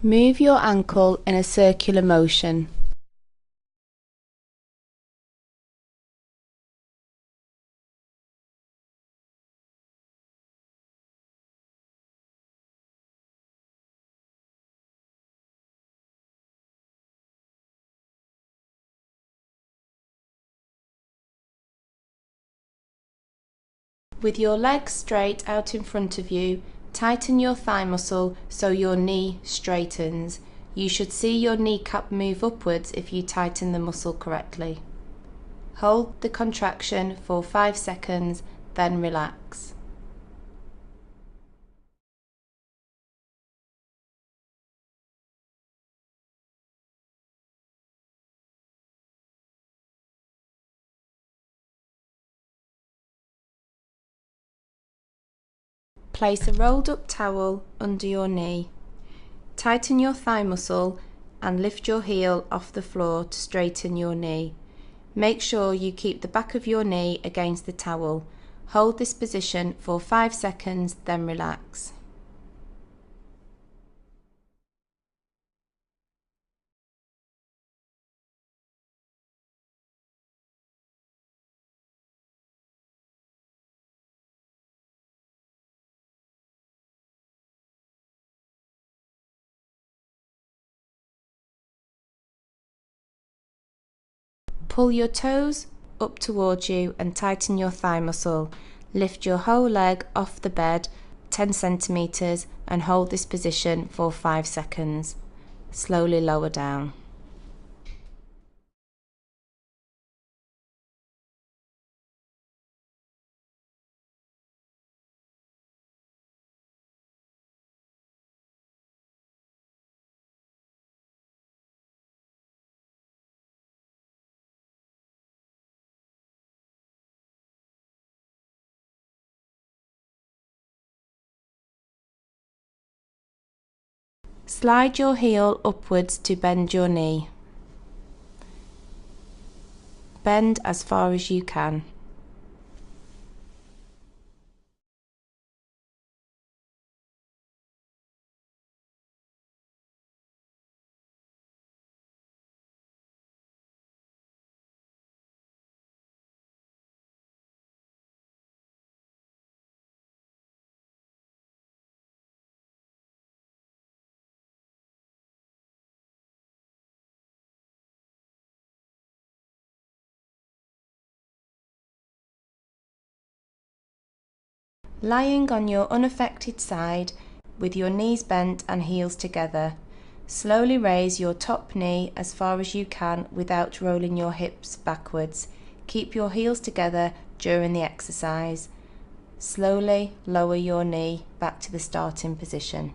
Move your ankle in a circular motion. With your legs straight out in front of you, tighten your thigh muscle so your knee straightens. You should see your kneecap move upwards if you tighten the muscle correctly. Hold the contraction for 5 seconds, then relax. Place a rolled up towel under your knee. Tighten your thigh muscle and lift your heel off the floor to straighten your knee. Make sure you keep the back of your knee against the towel. Hold this position for 5 seconds, then relax. Pull your toes up towards you and tighten your thigh muscle. Lift your whole leg off the bed 10 centimeters and hold this position for 5 seconds. Slowly lower down. Slide your heel upwards to bend your knee. Bend as far as you can. Lying on your unaffected side with your knees bent and heels together, slowly raise your top knee as far as you can without rolling your hips backwards. Keep your heels together during the exercise. Slowly lower your knee back to the starting position.